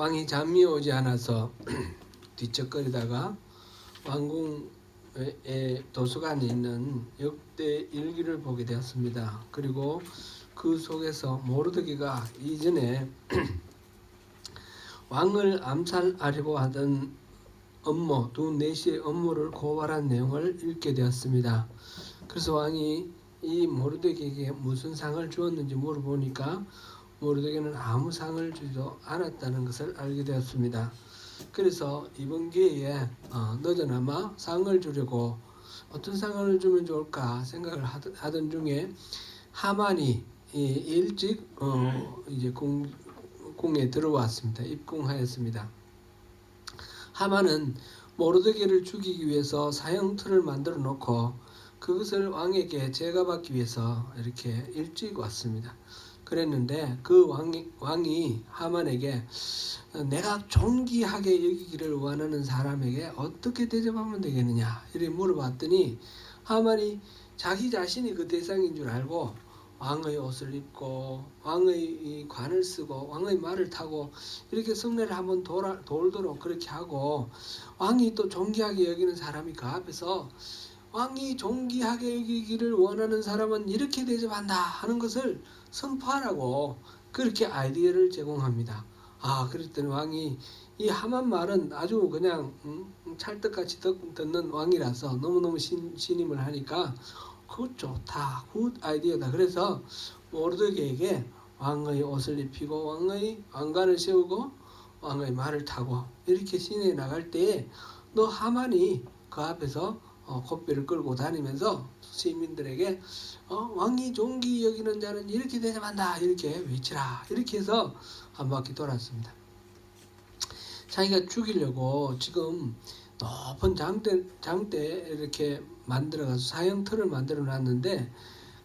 왕이 잠이 오지 않아서 뒤척거리다가 왕궁의 도서관에 있는 역대 일기를 보게 되었습니다. 그리고 그 속에서 모르드게가 이전에 왕을 암살하려고 하던 업무, 두 내시의 업무를 고발한 내용을 읽게 되었습니다. 그래서 왕이 이 모르드게에게 무슨 상을 주었는지 물어보니까 모르드게는 아무 상을 주지도 않았다는 것을 알게 되었습니다. 그래서 이번 기회에 늦어나마 상을 주려고 어떤 상을 주면 좋을까 생각을 하던 중에 하만이 일찍 이제 궁에 들어왔습니다. 입궁하였습니다. 하만은 모르드게를 죽이기 위해서 사형틀을 만들어 놓고 그것을 왕에게 제가받기 위해서 이렇게 일찍 왔습니다. 그랬는데 그 왕이 하만에게 내가 존귀하게 여기기를 원하는 사람에게 어떻게 대접하면 되겠느냐 이렇게 물어봤더니 하만이 자기 자신이 그 대상인 줄 알고 왕의 옷을 입고 왕의 관을 쓰고 왕의 말을 타고 이렇게 성례를 한번 돌도록 그렇게 하고 왕이 또 존귀하게 여기는 사람이 그 앞에서 왕이 존귀하게 여기기를 원하는 사람은 이렇게 대접한다 하는 것을 선포하라고 그렇게 아이디어를 제공합니다. 그랬더니 왕이 이 하만 말은 아주 그냥 찰떡같이 듣는 왕이라서 너무너무 신임을 하니까 그 좋다, 굿 아이디어다. 그래서 모르드게에게 왕의 옷을 입히고 왕의 왕관을 세우고 왕의 말을 타고 이렇게 시내에 나갈 때에 너 하만이 그 앞에서 콧배를 끌고 다니면서 시민들에게 왕이 존귀 여기는 자는 이렇게 대접한다 이렇게 외치라 이렇게 해서 한 바퀴 돌았습니다. 자기가 죽이려고 지금 높은 장대 이렇게 만들어가서 사형틀을 만들어 놨는데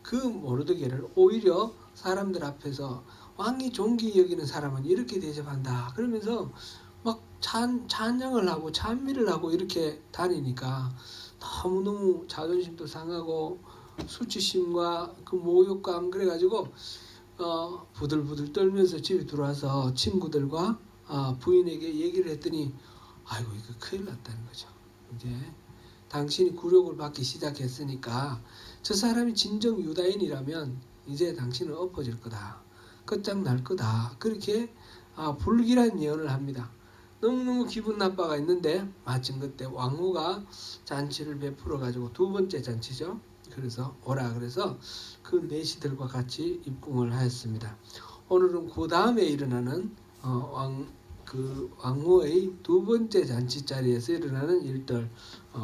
그 모르드게를 오히려 사람들 앞에서 왕이 존귀 여기는 사람은 이렇게 대접한다 그러면서 막 찬양을 하고 찬미를 하고 이렇게 다니니까 너무너무 자존심도 상하고 수치심과 그 모욕감 그래가지고 부들부들 떨면서 집에 들어와서 친구들과 부인에게 얘기를 했더니 아이고 이거 큰일 났다는 거죠. 이제 당신이 굴욕을 받기 시작했으니까 저 사람이 진정 유다인이라면 이제 당신은 엎어질 거다. 끝장날 거다. 그렇게 불길한 예언을 합니다. 너무너무 기분 나빠가 있는데 마침 그때 왕후가 잔치를 베풀어 가지고 두 번째 잔치죠. 그래서 오라 그래서 그 내시들과 같이 입궁을 하였습니다. 오늘은 그 다음에 일어나는 왕후의 두 번째 잔치 자리에서 일어나는 일들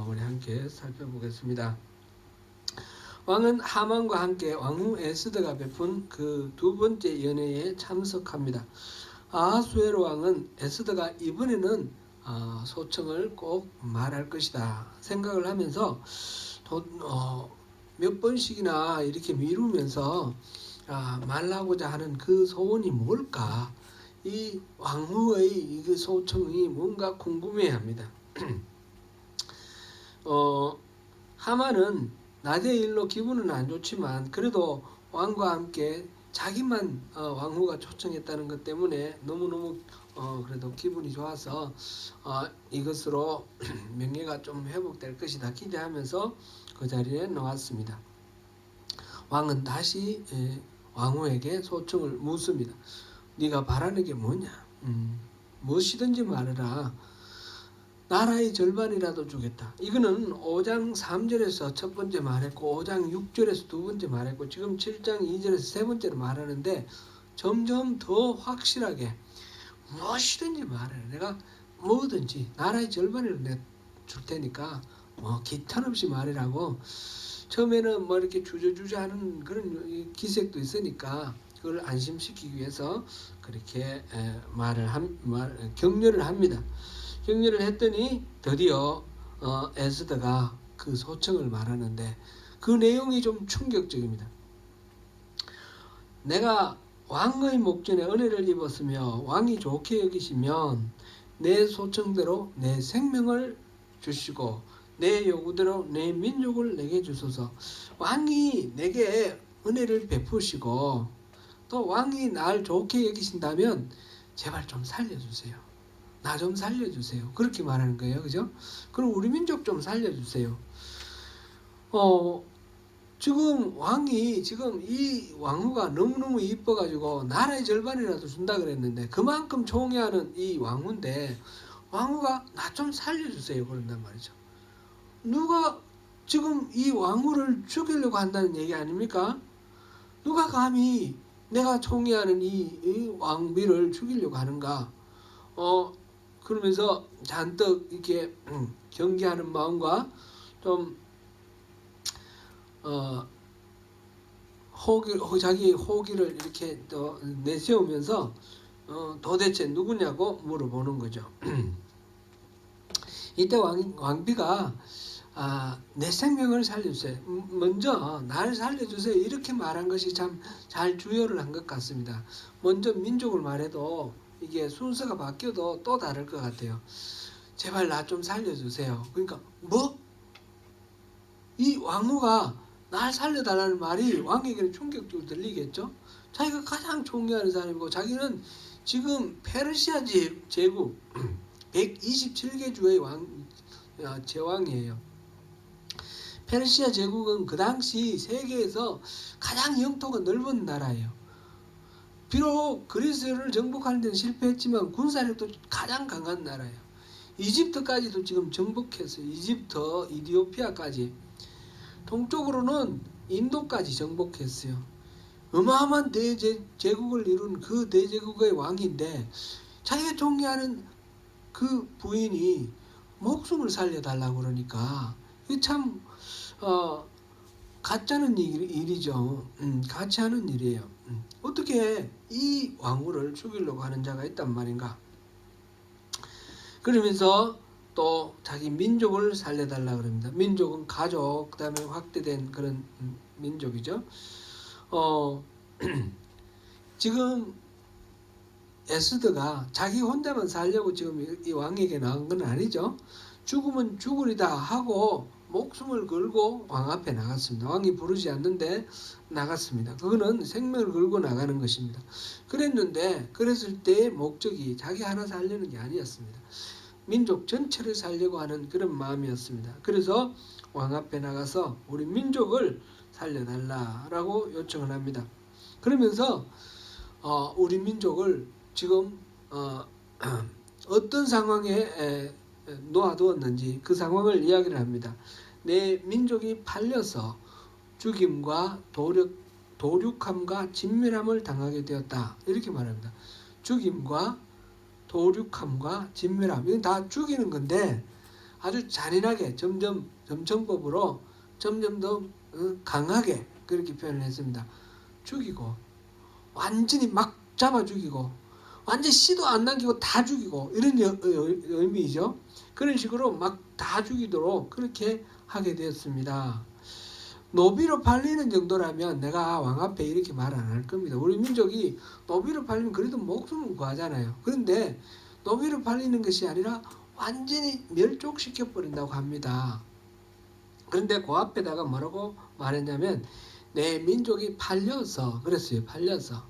우리 함께 살펴보겠습니다. 왕은 하만과 함께 왕후 에스더가 베푼 그 두 번째 연회에 참석합니다. 아하수에로 왕은 에스더가 이번에는 소청을 꼭 말할 것이다 생각을 하면서 몇 번씩이나 이렇게 미루면서 말하고자 하는 그 소원이 뭘까? 이 왕후의 그 소청이 뭔가 궁금해합니다. 하만은 낮의 일로 기분은 안 좋지만 그래도 왕과 함께 자기만 왕후가 초청했다는 것 때문에 너무너무 그래도 기분이 좋아서 이것으로 명예가 좀 회복될 것이다 기대하면서 그 자리에 나왔습니다. 왕은 다시 왕후에게 소청을 묻습니다. 네가 바라는 게 뭐냐? 무엇이든지 말해라. 나라의 절반이라도 주겠다. 이거는 5장 3절에서 첫 번째 말했고 5장 6절에서 두 번째 말했고 지금 7장 2절에서 세 번째로 말하는데 점점 더 확실하게 무엇이든지 말해라. 내가 뭐든지 나라의 절반을 내가 줄 테니까 기탄 없이 말이라고. 처음에는 뭐 이렇게 주저주저하는 그런 기색도 있으니까 그걸 안심시키기 위해서 그렇게 격려를 합니다. 격려를 했더니 드디어 에스더가 그 소청을 말하는데 그 내용이 좀 충격적입니다. 내가 왕의 목전에 은혜를 입었으며 왕이 좋게 여기시면 내 소청대로 내 생명을 주시고 내 요구대로 내 민족을 내게 주소서. 왕이 내게 은혜를 베푸시고 또 왕이 날 좋게 여기신다면 제발 좀 살려주세요. 나 좀 살려주세요. 그렇게 말하는 거예요. 그죠? 그럼 우리 민족 좀 살려주세요. 지금 이 왕후가 너무너무 이뻐가지고 나라의 절반이라도 준다 그랬는데 그만큼 총애하는 이 왕후인데 왕후가 나 좀 살려주세요. 그런단 말이죠. 누가 지금 이 왕후를 죽이려고 한다는 얘기 아닙니까? 누가 감히 내가 총애하는 이 왕비를 죽이려고 하는가? 그러면서 잔뜩 이렇게 경계하는 마음과 좀 자기 호기를 이렇게 또 내세우면서 도대체 누구냐고 물어보는 거죠. 이때 왕비가 내 생명을 살려주세요. 먼저 날 살려주세요. 이렇게 말한 것이 참 잘 주요를 한 것 같습니다. 먼저 민족을 말해도 이게 순서가 바뀌어도 또 다를 것 같아요. 제발 나 좀 살려주세요. 그러니까 뭐? 이 왕후가 날 살려달라는 말이 왕에게는 충격적으로 들리겠죠. 자기가 가장 존경하는 사람이고 자기는 지금 페르시아 제국 127개 주의 제왕이에요. 페르시아 제국은 그 당시 세계에서 가장 영토가 넓은 나라예요. 비록 그리스를 정복하는 데는 실패했지만 군사력도 가장 강한 나라예요. 이집트까지도 지금 정복했어요. 이집트, 이디오피아까지. 동쪽으로는 인도까지 정복했어요. 어마어마한 대제국을 이룬 그 대제국의 왕인데 자기가 존경하는 그 부인이 목숨을 살려달라고 그러니까 이게 참 가짜는 일이죠. 같이 하는 일이에요. 어떻게 이 왕후를 죽이려고 하는 자가 있단 말인가. 그러면서 또 자기 민족을 살려달라 그럽니다. 민족은 가족, 그 다음에 확대된 그런 민족이죠. 지금 에스더가 자기 혼자만 살려고 지금 이 왕에게 나온 건 아니죠. 죽으면 죽으리다 하고 목숨을 걸고 왕 앞에 나갔습니다. 왕이 부르지 않는데 나갔습니다. 그거는 생명을 걸고 나가는 것입니다. 그랬을 때의 목적이 자기 하나 살려는 게 아니었습니다. 민족 전체를 살려고 하는 그런 마음이었습니다. 그래서 왕 앞에 나가서 우리 민족을 살려달라라고 요청을 합니다. 그러면서 우리 민족을 지금 어떤 상황에 놓아두었는지 그 상황을 이야기를 합니다. 내 민족이 팔려서 죽임과 도륙함과 진멸함을 당하게 되었다. 이렇게 말합니다. 죽임과 도륙함과 진멸함, 이건 다 죽이는 건데 아주 잔인하게 점점법으로 점점 더 강하게 그렇게 표현을 했습니다. 죽이고 완전히 막 잡아 죽이고 완전히 씨도 안 남기고 다 죽이고 이런 의미죠. 그런 식으로 막 다 죽이도록 그렇게 하게 되었습니다. 노비로 팔리는 정도라면 내가 왕 앞에 이렇게 말 안 할 겁니다. 우리 민족이 노비로 팔리면 그래도 목숨을 구하잖아요. 그런데 노비로 팔리는 것이 아니라 완전히 멸족시켜 버린다고 합니다. 그런데 그 앞에다가 뭐라고 말했냐면 내 민족이 팔려서 그랬어요. 팔려서.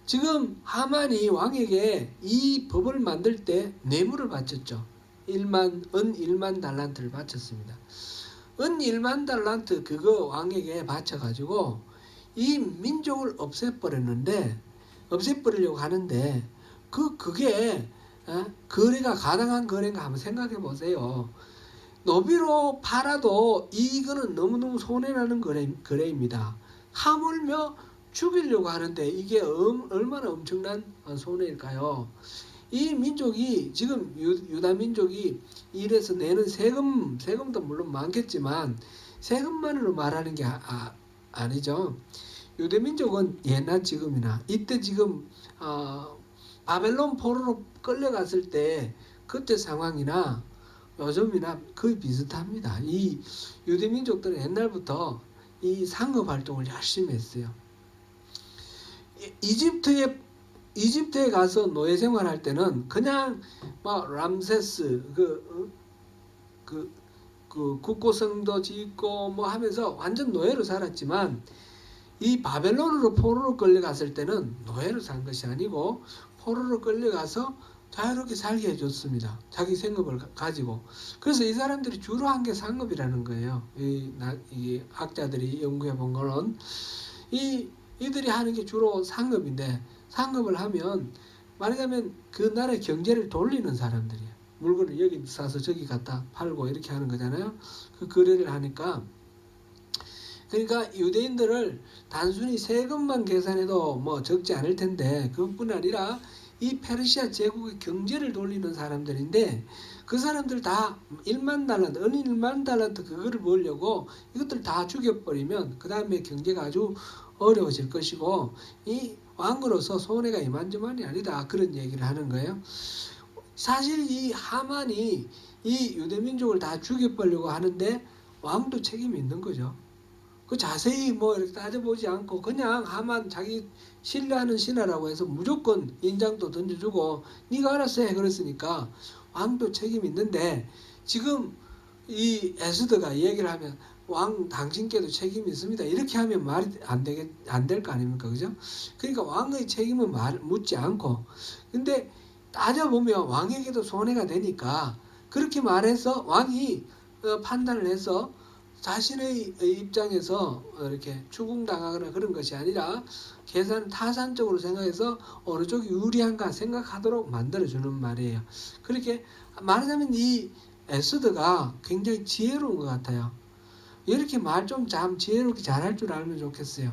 지금 하만이 왕에게 이 법을 만들 때 뇌물을 바쳤죠. 은 1만 달란트를 바쳤습니다. 은 1만 달란트 그거 왕에게 바쳐가지고 이 민족을 없애버리려고 하는데 그게 거래가 가능한 거래인가 한번 생각해 보세요. 노비로 팔아도 이거는 너무너무 손해나는 거래입니다. 하물며 죽이려고 하는데 이게 얼마나 엄청난 손해일까요? 이 민족이 지금 유다 민족이 일해서 내는 세금도 물론 많겠지만 세금만으로 말하는 게 아니죠. 유대 민족은 예나 지금이나 이때 지금 바벨론 포로로 끌려갔을 때 그때 상황이나 요즘이나 거의 비슷합니다. 이 유대 민족들은 옛날부터 이 상업 활동을 열심히 했어요. 이집트에 가서 노예 생활할 때는 그냥 막 람세스 그 국고성도 짓고 뭐 하면서 완전 노예로 살았지만 이 바벨론으로 포로로 끌려갔을 때는 노예로 산 것이 아니고 포로로 끌려가서 자유롭게 살게 해줬습니다. 자기 생업을 가지고. 그래서 이 사람들이 주로 한 게 상업이라는 거예요. 이 학자들이 연구해 본 거는 이들이 하는 게 주로 상업인데, 상업을 하면 말하자면 그 나라의 경제를 돌리는 사람들이에요. 물건을 여기 사서 저기 갖다 팔고 이렇게 하는 거잖아요. 그 거래를 하니까. 그러니까 유대인들을 단순히 세금만 계산해도 뭐 적지 않을 텐데, 그것뿐 아니라 이 페르시아 제국의 경제를 돌리는 사람들인데, 그 사람들 다 1만 달란트, 은 1만 달란트 그거를 벌려고 이것들 다 죽여버리면 그 다음에 경제가 아주 어려워질 것이고, 이 왕으로서 손해가 이만저만이 아니다, 그런 얘기를 하는 거예요. 사실 이 하만이 이 유대민족을 다 죽여버리려고 하는데 왕도 책임이 있는 거죠. 그 자세히 뭐 이렇게 따져보지 않고 그냥 하만 자기 신뢰하는 신하라고 해서 무조건 인장도 던져주고 네가 알아서 해 그랬으니까 왕도 책임이 있는데, 지금 이 에스더가 얘기를 하면 왕 당신께도 책임이 있습니다, 이렇게 하면 말이 안 될 거 아닙니까? 그죠? 그러니까 왕의 책임은 묻지 않고, 근데 따져보면 왕에게도 손해가 되니까 그렇게 말해서 왕이 판단을 해서 자신의 입장에서 이렇게 추궁당하거나 그런 것이 아니라 타산적으로 생각해서 어느 쪽이 유리한가 생각하도록 만들어주는 말이에요. 그렇게 말하자면 이 에스더가 굉장히 지혜로운 것 같아요. 이렇게 말 좀 참 지혜롭게 잘할 줄 알면 좋겠어요.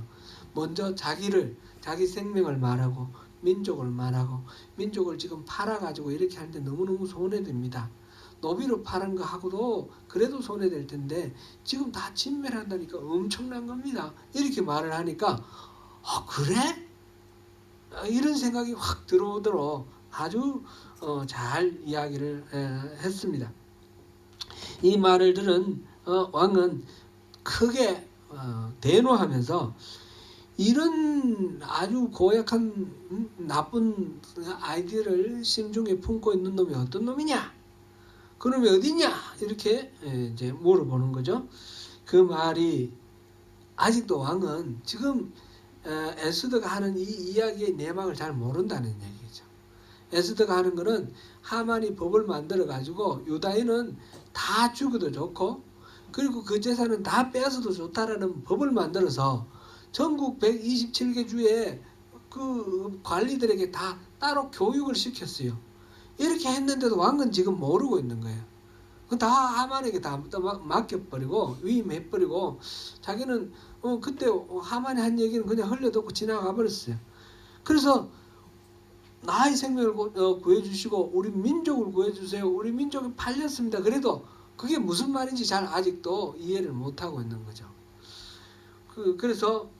먼저 자기 생명을 말하고 민족을 말하고, 민족을 지금 팔아가지고 이렇게 하는데 너무너무 손해됩니다. 노비로 파는 거 하고도 그래도 손해될 텐데 지금 다 진멸한다니까 엄청난 겁니다. 이렇게 말을 하니까 그래? 이런 생각이 확 들어오도록 아주 잘 이야기를 했습니다. 이 말을 들은 왕은 크게 대노하면서 이런 아주 고약한 나쁜 아이디어를 심중에 품고 있는 놈이 어떤 놈이냐? 그놈이 어디냐? 이렇게 이제 물어보는 거죠. 그 말이 아직도 왕은 지금 에스더가 하는 이 이야기의 내막을 잘 모른다는 얘기죠. 에스더가 하는 거는 하만이 법을 만들어 가지고 유다인은 다 죽어도 좋고 그리고 그 재산은 다 빼앗아도 좋다라는 법을 만들어서 전국 127개 주에 그 관리들에게 다 따로 교육을 시켰어요. 이렇게 했는데도 왕은 지금 모르고 있는 거예요. 다 하만에게 다 맡겨버리고 위임해버리고 자기는 그때 하만이 한 얘기는 그냥 흘려듣고 지나가 버렸어요. 그래서 나의 생명을 구해주시고 우리 민족을 구해주세요. 우리 민족이 팔렸습니다. 그래도 그게 무슨 말인지 잘 아직도 이해를 못하고 있는 거죠. 그래서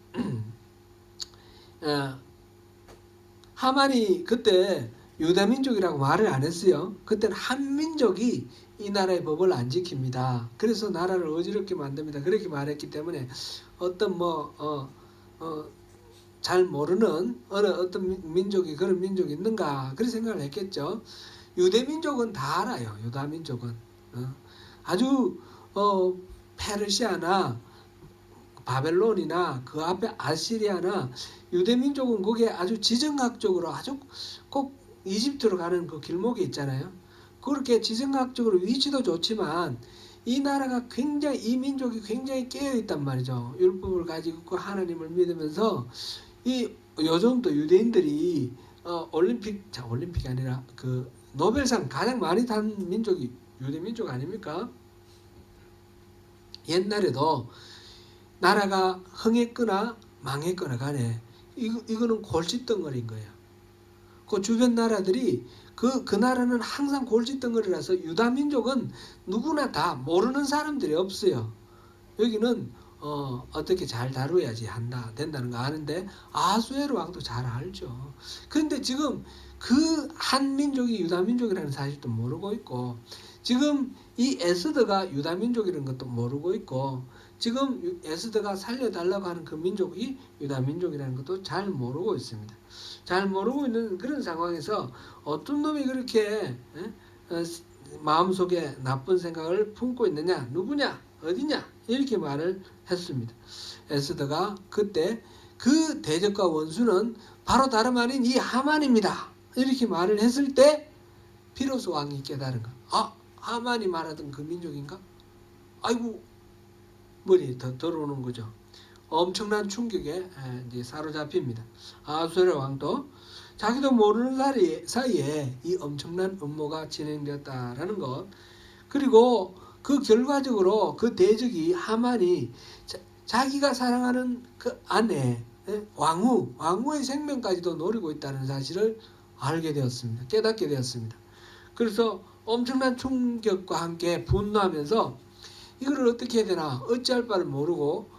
하만이 그때 유다민족이라고 말을 안 했어요. 그때는 한민족이 이 나라의 법을 안 지킵니다. 그래서 나라를 어지럽게 만듭니다. 그렇게 말했기 때문에 어떤 잘 모르는 어떤 민족이 그런 민족이 있는가 그런 생각을 했겠죠. 유대민족은 다 알아요. 유다민족은 아주 페르시아나 바벨론이나 그 앞에 아시리아나 유대민족은 거기에 아주 지정학적으로 아주 꼭 이집트로 가는 그 길목에 있잖아요. 그렇게 지정학적으로 위치도 좋지만 이 나라가 굉장히 이 민족이 굉장히 깨어있단 말이죠. 율법을 가지고 하나님을 믿으면서 요즘도 유대인들이 올림픽이 아니라 그 노벨상 가장 많이 탄 민족이 유대민족 아닙니까? 옛날에도 나라가 흥했거나 망했거나 간에 이거는 골칫덩어리인 거예요. 그 주변 나라들이 그 나라는 항상 골칫덩어리라서 유다민족은 누구나 다 모르는 사람들이 없어요. 여기는 어떻게 잘 다루어야지 된다는 거 아는데 아수에르 왕도 잘 알죠. 그런데 지금 그 한민족이 유다민족이라는 사실도 모르고 있고 지금 이 에스더가 유다민족이라는 것도 모르고 있고 지금 에스더가 살려달라고 하는 그 민족이 유다민족이라는 것도 잘 모르고 있습니다. 잘 모르고 있는 그런 상황에서 어떤 놈이 그렇게 마음속에 나쁜 생각을 품고 있느냐, 누구냐, 어디냐 이렇게 말을 했습니다. 에스더가 그때 그 대적과 원수는 바로 다름 아닌 이 하만입니다. 이렇게 말을 했을 때 비로소 왕이 깨달은 거야. 아, 하만이 말하던 그 민족인가? 아이고, 머리에 더 들어오는 거죠. 엄청난 충격에 이제 사로잡힙니다. 아수르 왕도 자기도 모르는 사이에 이 엄청난 음모가 진행되었다라는 것, 그리고 그 결과적으로 그 대적이 하만이 자기가 사랑하는 그 아내 왕후의 생명까지도 노리고 있다는 사실을 알게 되었습니다. 깨닫게 되었습니다. 그래서 엄청난 충격과 함께 분노하면서 이걸 어떻게 해야 되나 어찌할 바를 모르고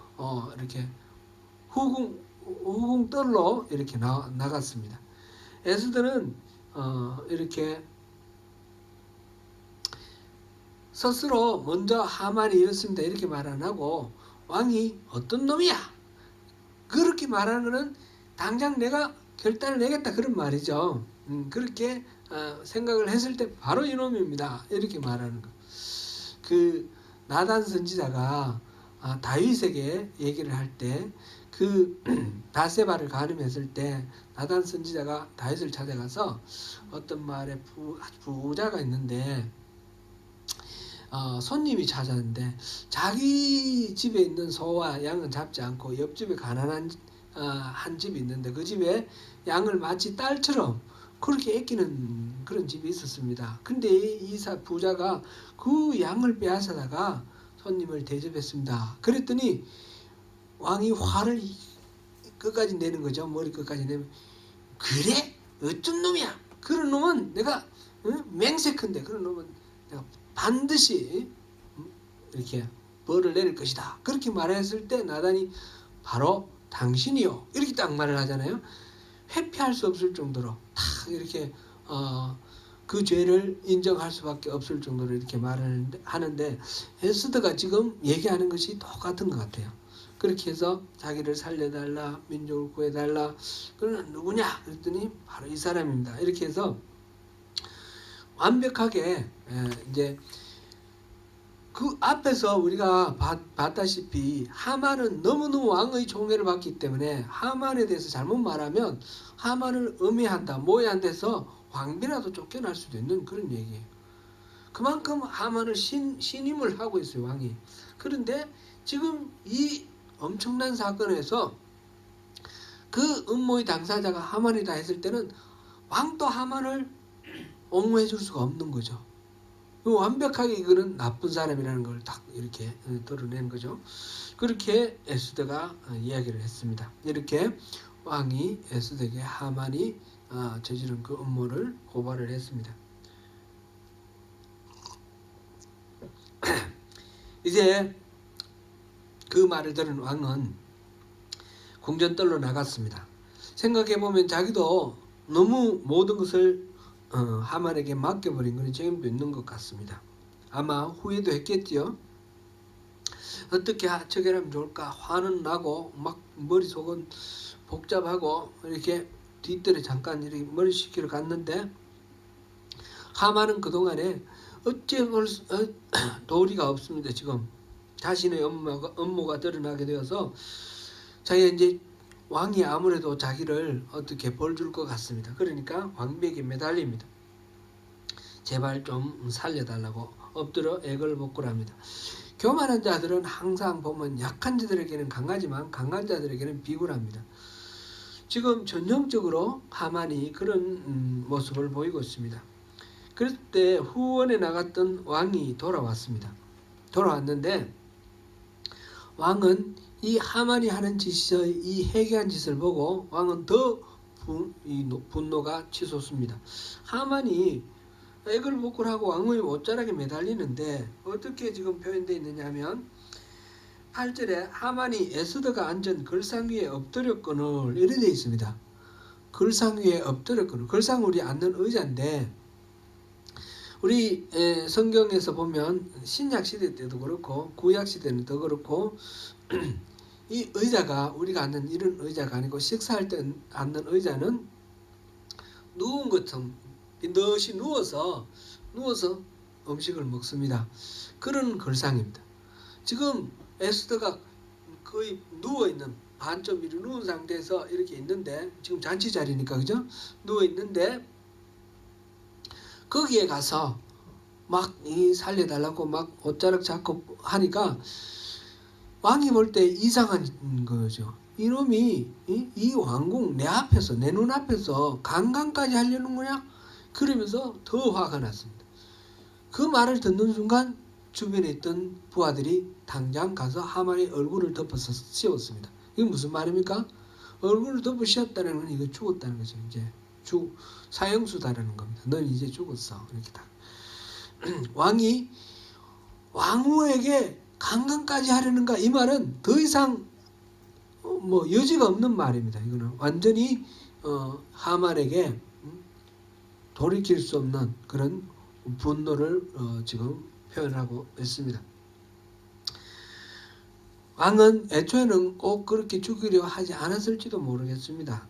이렇게 후궁떨로 이렇게 나갔습니다. 에스더는 이렇게 스스로 먼저 하만이 이렇습니다 이렇게 말 안 하고 왕이 어떤 놈이야 그렇게 말하는 것은 당장 내가 결단을 내겠다 그런 말이죠. 그렇게 생각을 했을 때 바로 이놈입니다 이렇게 말하는 거. 그 나단 선지자가 다윗에게 얘기를 할 때 그 다세바를 가늠했을 때 나단 선지자가 다윗을 찾아가서 어떤 마을에 부자가 있는데 손님이 찾아왔는데 자기 집에 있는 소와 양은 잡지 않고 옆집에 가난한 한 집이 있는데 그 집에 양을 마치 딸처럼 그렇게 아끼는 그런 집이 있었습니다. 근데 이 부자가 그 양을 빼앗아다가 손님을 대접했습니다. 그랬더니 왕이 화를 끝까지 내는 거죠. 머리 끝까지 내면 그래? 어떤 놈이야? 그런 놈은 내가 맹세컨대 그런 놈은 내가 반드시 이렇게 벌을 내릴 것이다. 그렇게 말했을 때 나단이 바로 당신이요 이렇게 딱 말을 하잖아요. 회피할 수 없을 정도로 딱 이렇게 그 죄를 인정할 수밖에 없을 정도로 이렇게 말을 하는데 에스더가 지금 얘기하는 것이 똑같은 것 같아요. 그렇게 해서 자기를 살려달라 민족을 구해달라 그러면 누구냐 그랬더니 바로 이 사람입니다. 이렇게 해서 완벽하게 이제 그 앞에서 우리가 봤다시피 하만은 너무너무 왕의 총애를 받기 때문에 하만에 대해서 잘못 말하면 하만을 음해한다 모해한다 해서 왕비라도 쫓겨날 수도 있는 그런 얘기예요. 그만큼 하만을 신임을 하고 있어요 왕이. 그런데 지금 이 엄청난 사건에서 그 음모의 당사자가 하만이다 했을 때는 왕도 하만을 옹호해 줄 수가 없는 거죠. 완벽하게 이거는 나쁜 사람이라는 걸 딱 이렇게 드러낸 거죠. 그렇게 에스더가 이야기를 했습니다. 이렇게 왕이 에스더에게 하만이 저지른 그 음모를 고발을 했습니다. 이제 그 말을 들은 왕은 궁전뜰로 나갔습니다. 생각해보면 자기도 너무 모든 것을 하만에게 맡겨버린 그런 책임도 있는 것 같습니다. 아마 후회도 했겠지요. 어떻게 처결하면 좋을까 화는 나고 막 머릿속은 복잡하고 이렇게 뒷뜰에 잠깐 이렇게 머리 식히러 갔는데 하만은 그동안에 어찌볼 도리가 없습니다. 지금 자신의 업무가 드러나게 되어서 자기가 이제 왕이 아무래도 자기를 어떻게 벌 줄 것 같습니다. 그러니까 왕비에게 매달립니다. 제발 좀 살려달라고 엎드려 애걸복걸합니다. 교만한 자들은 항상 보면 약한 자들에게는 강하지만 강한 자들에게는 비굴합니다. 지금 전형적으로 하만이 그런 모습을 보이고 있습니다. 그럴 때 후원에 나갔던 왕이 돌아왔습니다. 돌아왔는데 왕은 이 하만이 하는 짓의 이 해괴한 짓을 보고 왕은 더 분노가 치솟습니다. 하만이 애걸복걸하고 왕의 옷자락에 매달리는데 어떻게 지금 표현되어 있느냐 하면 8절에 하만이 에스더가 앉은 걸상 위에 엎드렸거늘 이렇게 되어 있습니다. 걸상 위에 엎드렸거늘. 걸상 우리 앉는 의자인데 우리 성경에서 보면 신약 시대 때도 그렇고 구약 시대는 더 그렇고 이 의자가 우리가 앉는 이런 의자가 아니고 식사할 때 앉는 의자는 누운 것처럼 빈듯이 누워서 음식을 먹습니다. 그런 걸상입니다. 지금 에스더가 거의 누워있는 반쯤 이렇게 누운 상태에서 이렇게 있는데 지금 잔치 자리니까 그죠? 누워있는데 거기에 가서 막 이 살려달라고 막 옷자락 잡고 하니까 왕이 볼 때 이상한 거죠. 이놈이 이 왕궁 내 앞에서 내 눈앞에서 강간까지 하려는 거냐? 그러면서 더 화가 났습니다. 그 말을 듣는 순간 주변에 있던 부하들이 당장 가서 하만의 얼굴을 덮어서 씌웠습니다. 이게 무슨 말입니까? 얼굴을 덮어 씌웠다는 건 이거 죽었다는 거죠. 이제 사형수다라는 겁니다. 넌 이제 죽었어. 이렇게 다. 왕이 왕후에게 강간까지 하려는가? 이 말은 더 이상 뭐 여지가 없는 말입니다. 이거는 완전히 하만에게 돌이킬 수 없는 그런 분노를 지금 표현하고 있습니다. 왕은 애초에는 꼭 그렇게 죽이려 하지 않았을지도 모르겠습니다.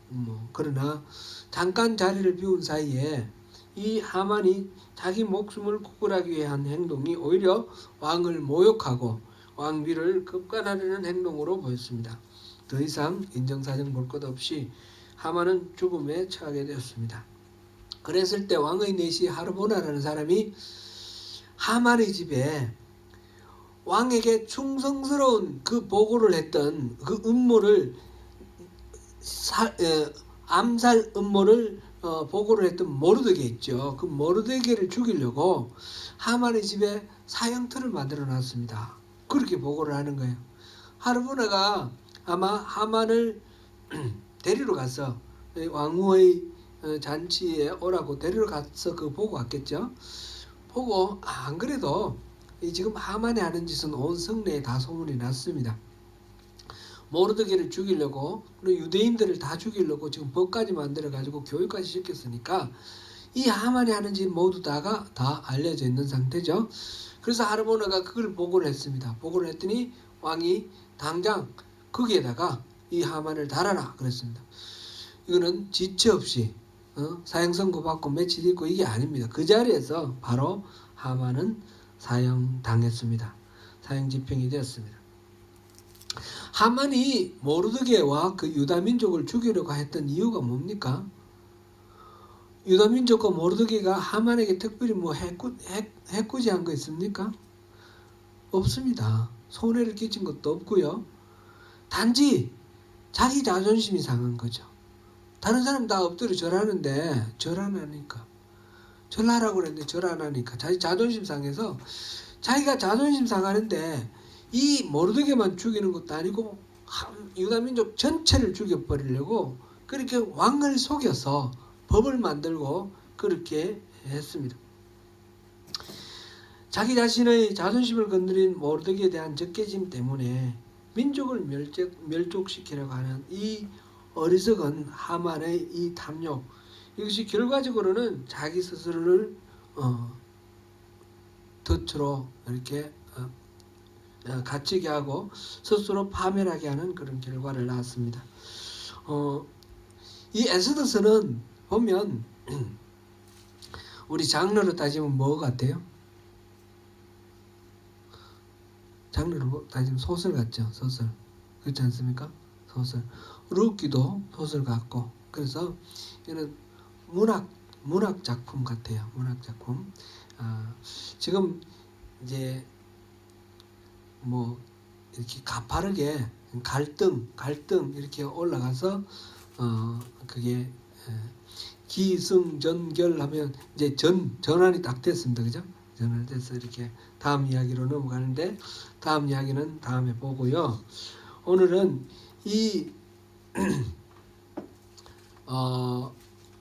그러나 잠깐 자리를 비운 사이에 이 하만이 자기 목숨을 구걸하기 위한 행동이 오히려 왕을 모욕하고 왕비를 급간하려는 행동으로 보였습니다. 더 이상 인정사정 볼 것 없이 하만은 죽음에 처하게 되었습니다. 그랬을 때 왕의 내시 하르보나라는 사람이 하만의 집에 왕에게 충성스러운 그 보고를 했던 그 음모를 암살 음모를 보고를 했던 모르드게 있죠. 그 모르드게를 죽이려고 하만의 집에 사형틀을 만들어 놨습니다. 그렇게 보고를 하는 거예요. 하르보나가 아마 하만을 데리러 가서 왕후의 잔치에 오라고 데리러 가서 그 보고 왔겠죠. 보고 안 그래도 지금 하만이 하는 짓은 온 성내에 다 소문이 났습니다. 모르드게를 죽이려고 그리고 유대인들을 다 죽이려고 지금 법까지 만들어 가지고 교육까지 시켰으니까 이 하만이 하는 짓 모두 다가 다 알려져 있는 상태죠. 그래서 하르보나가 그걸 보고를 했습니다. 보고를 했더니 왕이 당장 거기에다가 이 하만을 달아라 그랬습니다. 이거는 지체 없이 사형 선고받고 며칠 있고 이게 아닙니다. 그 자리에서 바로 하만은 사형당했습니다. 사형 집행이 되었습니다. 하만이 모르드게와 그 유다민족을 죽이려고 했던 이유가 뭡니까? 유다민족과 모르드게가 하만에게 특별히 뭐 해코지한 거 있습니까? 없습니다. 손해를 끼친 것도 없고요. 단지 자기 자존심이 상한 거죠. 다른 사람 다 엎드려 절하는데 절 안 하니까, 절하라고 그랬는데 절 안 하니까 자기 자존심 상해서 자기가 자존심 상하는데 이 모르드게만 죽이는 것도 아니고 유다민족 전체를 죽여버리려고 그렇게 왕을 속여서 법을 만들고 그렇게 했습니다. 자기 자신의 자존심을 건드린 모르드게에 대한 적개심 때문에 민족을 멸족시키려고 하는 이 어리석은 하만의 이 탐욕, 이것이 결과적으로는 자기 스스로를 덫으로 이렇게 갇히게 하고 스스로 파멸하게 하는 그런 결과를 낳았습니다. 이 에스더서는 보면 우리 장르로 따지면 뭐 같아요? 장르로 따지면 소설 같죠. 소설. 그렇지 않습니까? 소설. 룻기도 소설 같고, 그래서 이는 문학 작품 같아요. 문학 작품. 지금 이제 뭐 이렇게 가파르게 갈등 이렇게 올라가서 그게 기승전결하면 이제 전환이 딱 됐습니다. 그죠? 전환이 돼서 이렇게 다음 이야기로 넘어가는데, 다음 이야기는 다음에 보고요. 오늘은 이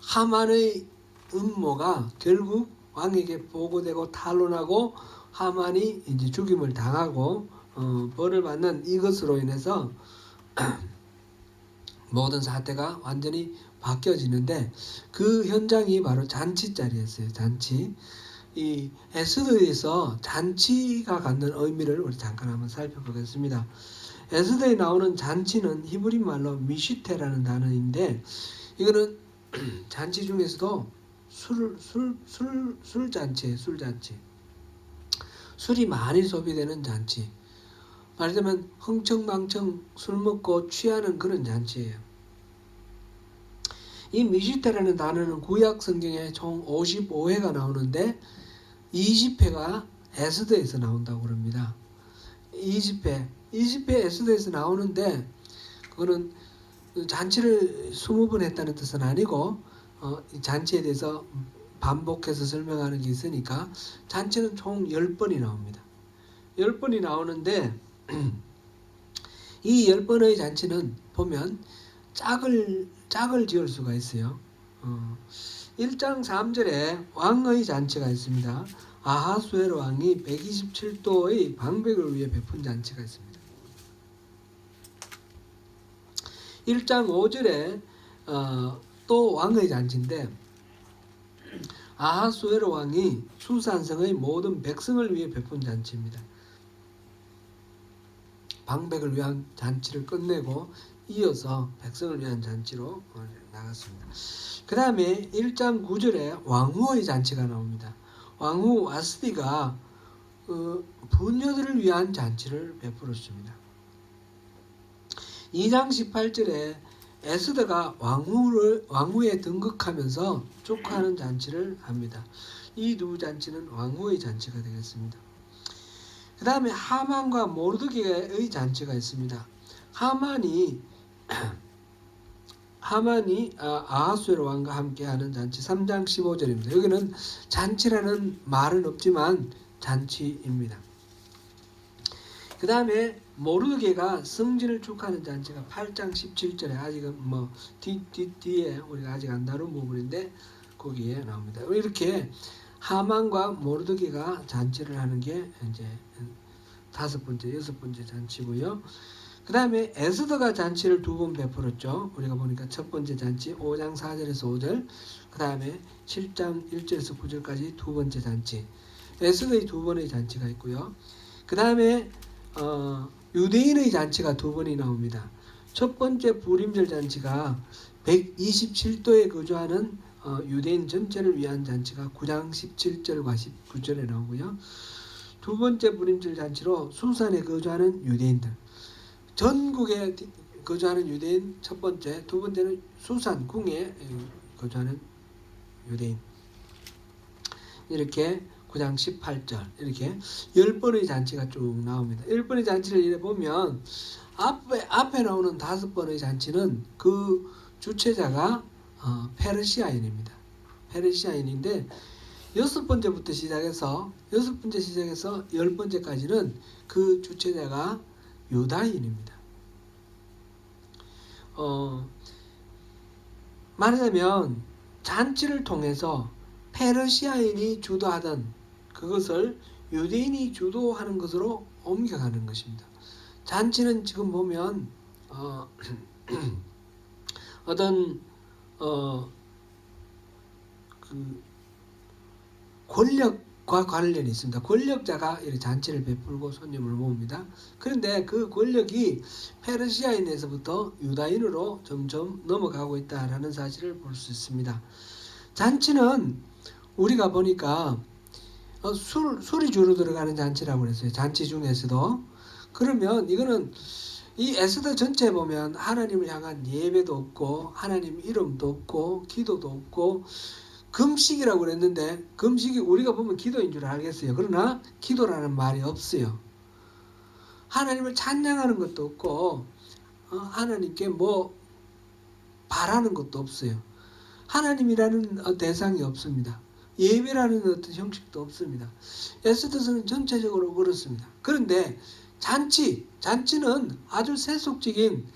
하만의 음모가 결국 왕에게 보고되고 탄로나고 하만이 이제 죽임을 당하고 벌을 받는 이것으로 인해서 모든 사태가 완전히 바뀌어지는데, 그 현장이 바로 잔치 자리였어요. 잔치. 이 에스더에서 잔치가 갖는 의미를 우리 잠깐 한번 살펴보겠습니다. 에스더에 나오는 잔치는 히브리 말로 미시테라는 단어인데, 이거는 잔치 중에서도 술잔치예요. 술잔치. 술이 많이 소비되는 잔치. 말하자면 흥청망청 술 먹고 취하는 그런 잔치예요. 이 미시테라는 단어는 구약 성경에 총 55회가 나오는데 20회가 에스더에서 나온다고 그럽니다. 20회 에스더에서 나오는데 그거는 잔치를 20번 했다는 뜻은 아니고 잔치에 대해서 반복해서 설명하는 게 있으니까 잔치는 총 10번이 나옵니다. 10번이 나오는데 이 10번의 잔치는 보면 짝을 지을 수가 있어요. 1장 3절에 왕의 잔치가 있습니다. 아하수에로 왕이 127도의 방백을 위해 베푼 잔치가 있습니다. 1장 5절에 또 왕의 잔치인데 아하수에로 왕이 수산성의 모든 백성을 위해 베푼 잔치입니다. 방백을 위한 잔치를 끝내고 이어서 백성을 위한 잔치로 나갔습니다. 그 다음에 1장 9절에 왕후의 잔치가 나옵니다. 왕후 와스디가 부녀들을 위한 잔치를 베풀었습니다. 2장 18절에 에스더가 왕후에 등극하면서 축하하는 잔치를 합니다. 이 두 잔치는 왕후의 잔치가 되겠습니다. 그 다음에 하만과 모르드게의 잔치가 있습니다. 하만이 아하수에로 왕과 함께하는 잔치 3장 15절입니다. 여기는 잔치라는 말은 없지만 잔치입니다. 그 다음에 모르드게가 성진을 축하하는 잔치가 8장 17절에 아직은 뒤에 우리가 아직 안 다룬 부분인데 거기에 나옵니다. 이렇게 하만과 모르드게가 잔치를 하는 게 이제 5번째, 6번째 잔치고요. 그 다음에 에스더가 잔치를 2번 베풀었죠. 우리가 보니까 첫 번째 잔치 5장 4절에서 5절, 그 다음에 7장 1절에서 9절까지 2번째 잔치, 에스더의 2번의 잔치가 있고요. 그 다음에 유대인의 잔치가 2번이 나옵니다. 첫 번째 부림절 잔치가 127도에 거주하는 유대인 전체를 위한 잔치가 9장 17절과 19절에 나오고요. 두 번째 부림절 잔치로 수산에 거주하는 유대인들, 전국에 거주하는 유대인 첫 번째, 두 번째는 수산 궁에 거주하는 유대인, 이렇게 9장 18절 이렇게 10번의 잔치가 쭉 나옵니다. 10번의 잔치를 이래 보면 앞에 나오는 5번의 잔치는 그 주체자가 페르시아인입니다. 페르시아인인데 6번째부터 시작해서 10번째까지는 그 주체자가 유다인입니다. 말하자면 잔치를 통해서 페르시아인이 주도하던 그것을 유대인이 주도하는 것으로 옮겨가는 것입니다. 잔치는 지금 보면 어떤 그 권력과 관련이 있습니다. 권력자가 이렇게 잔치를 베풀고 손님을 모읍니다. 그런데 그 권력이 페르시아인에서부터 유다인으로 점점 넘어가고 있다라는 사실을 볼 수 있습니다. 잔치는 우리가 보니까 술이 주로 들어가는 잔치라고 그랬어요. 잔치 중에서도. 그러면 이거는 이 에스더 전체에 보면 하나님을 향한 예배도 없고 하나님 이름도 없고 기도도 없고 금식이라고 그랬는데 금식이 우리가 보면 기도인 줄 알겠어요. 그러나 기도라는 말이 없어요. 하나님을 찬양하는 것도 없고 하나님께 뭐 바라는 것도 없어요. 하나님이라는 대상이 없습니다. 예배라는 어떤 형식도 없습니다. 에스더서는 전체적으로 그렇습니다. 그런데 잔치는 아주 세속적인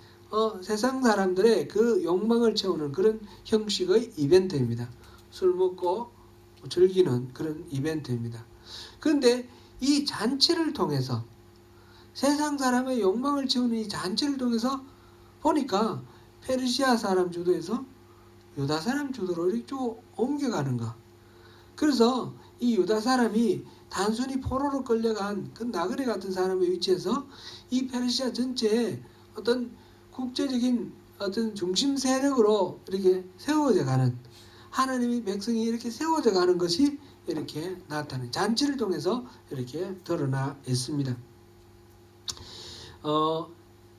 세상 사람들의 그 욕망을 채우는 그런 형식의 이벤트입니다. 술 먹고 즐기는 그런 이벤트입니다. 그런데 이 잔치를 통해서 세상 사람의 욕망을 채우는 이 잔치를 통해서 보니까 페르시아 사람 주도에서 유다 사람 주도로 이렇게 쭉 옮겨가는가. 그래서 이 유다 사람이 단순히 포로로 끌려간 그 나그네 같은 사람의 위치에서 이 페르시아 전체에 어떤 국제적인 어떤 중심 세력으로 이렇게 세워져 가는, 하나님의 백성이 이렇게 세워져 가는 것이 이렇게 나타나는 잔치를 통해서 이렇게 드러나 있습니다.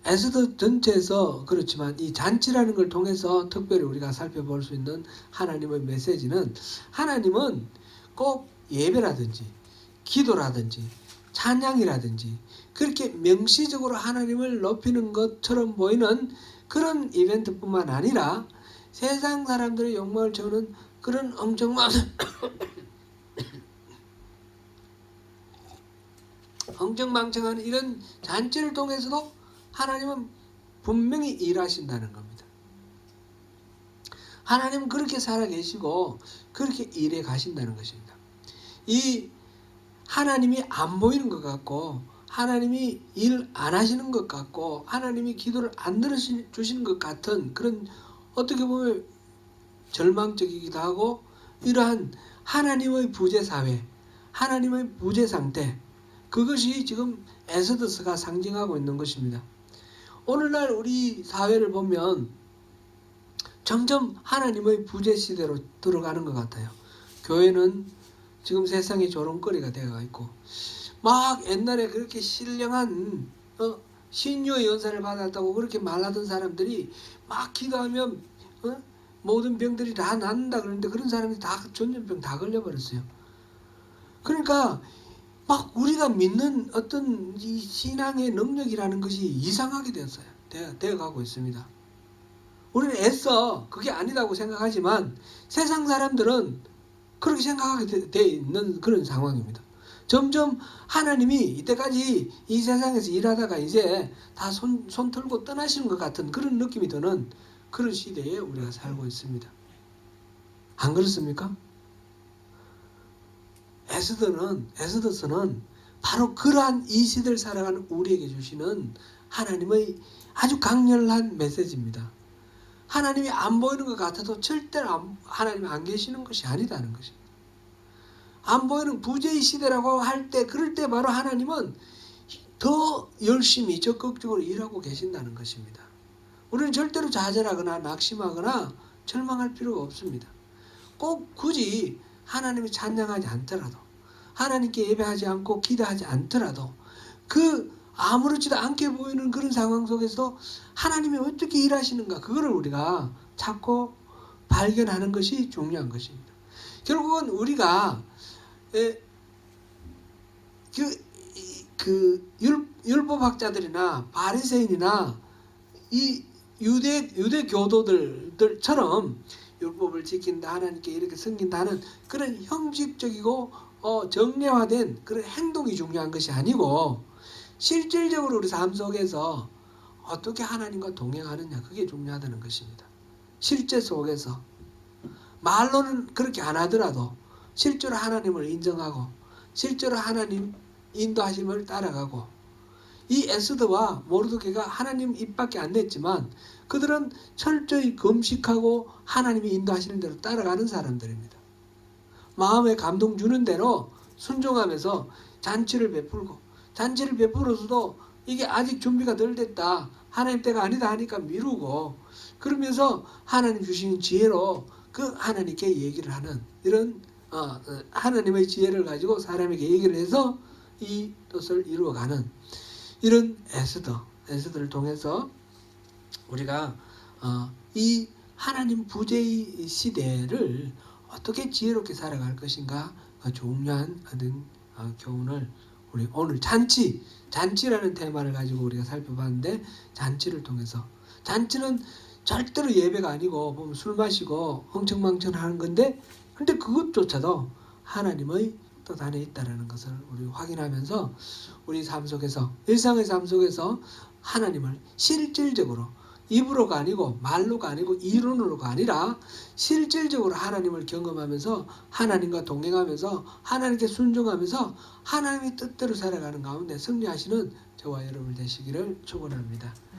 에스더 전체에서 그렇지만 이 잔치라는 걸 통해서 특별히 우리가 살펴볼 수 있는 하나님의 메시지는, 하나님은 꼭 예배라든지 기도라든지 찬양이라든지 그렇게 명시적으로 하나님을 높이는 것처럼 보이는 그런 이벤트뿐만 아니라 세상 사람들의 욕망을 채우는 그런 엉청망청한 이런 잔치를 통해서도 하나님은 분명히 일하신다는 겁니다. 하나님은 그렇게 살아계시고 그렇게 일해 가신다는 것입니다. 이 하나님이 안 보이는 것 같고, 하나님이 일 안 하시는 것 같고, 하나님이 기도를 안 들어주시는 것 같은 그런, 어떻게 보면 절망적이기도 하고, 이러한 하나님의 부재 사회, 하나님의 부재 상태, 그것이 지금 에스더서가 상징하고 있는 것입니다. 오늘날 우리 사회를 보면 점점 하나님의 부재 시대로 들어가는 것 같아요. 교회는 지금 세상의 조롱거리가 되어 있고, 막 옛날에 그렇게 신령한 신유의 연사를 받았다고 그렇게 말하던 사람들이 막 기도하면 모든 병들이 다 낫는다 그러는데, 그런 사람이 다 전염병 다 걸려버렸어요. 그러니까 막 우리가 믿는 어떤 이 신앙의 능력이라는 것이 이상하게 되어가고 있습니다. 우리는 애써 그게 아니다고 생각하지만 세상 사람들은 그렇게 생각하게 되어 있는 그런 상황입니다. 점점 하나님이 이때까지 이 세상에서 일하다가 이제 다 손 털고 떠나시는 것 같은 그런 느낌이 드는 그런 시대에 우리가 살고 있습니다. 안 그렇습니까? 에스더서는 바로 그러한 이 시대를 살아가는 우리에게 주시는 하나님의 아주 강렬한 메시지입니다. 하나님이 안 보이는 것 같아도 절대로 하나님이 안 계시는 것이 아니다는 것입니다. 안 보이는 부재의 시대라고 할 때, 그럴 때 바로 하나님은 더 열심히 적극적으로 일하고 계신다는 것입니다. 우리는 절대로 좌절하거나 낙심하거나 절망할 필요가 없습니다. 꼭 굳이 하나님이 찬양하지 않더라도, 하나님께 예배하지 않고 기도하지 않더라도, 그 아무렇지도 않게 보이는 그런 상황 속에서 하나님이 어떻게 일하시는가, 그거를 우리가 찾고 발견하는 것이 중요한 것입니다. 결국은 우리가 율법학자들이나 바리새인이나 이 유대 교도들처럼 율법을 지킨다, 하나님께 이렇게 섬긴다는 그런 형식적이고 정례화된 그런 행동이 중요한 것이 아니고, 실질적으로 우리 삶 속에서 어떻게 하나님과 동행하느냐, 그게 중요하다는 것입니다. 실제 속에서 말로는 그렇게 안 하더라도 실제로 하나님을 인정하고 실제로 하나님 인도하심을 따라가고, 이 에스더와 모르드게가 하나님 입밖에 안 냈지만 그들은 철저히 금식하고 하나님이 인도하시는 대로 따라가는 사람들입니다. 마음에 감동 주는 대로 순종하면서 잔치를 베풀어서도 이게 아직 준비가 덜 됐다, 하나님 때가 아니다 하니까 미루고, 그러면서 하나님 주시는 지혜로 그 하나님께 얘기를 하는 이런 하나님의 지혜를 가지고 사람에게 얘기를 해서 이 뜻을 이루어가는 이런 에스더를 통해서 우리가 이 하나님 부재의 시대를 어떻게 지혜롭게 살아갈 것인가, 중요한 교훈을 우리 오늘 잔치라는 테마를 가지고 우리가 살펴봤는데, 잔치를 통해서, 잔치는 절대로 예배가 아니고 보면 술 마시고 흥청망청하는 건데, 근데 그것조차도 하나님의 뜻 안에 있다는 것을 우리 확인하면서 우리 삶 속에서, 일상의 삶 속에서 하나님을 실질적으로, 입으로가 아니고 말로가 아니고 이론으로가 아니라 실질적으로 하나님을 경험하면서 하나님과 동행하면서 하나님께 순종하면서 하나님의 뜻대로 살아가는 가운데 승리하시는 저와 여러분 되시기를 축원합니다.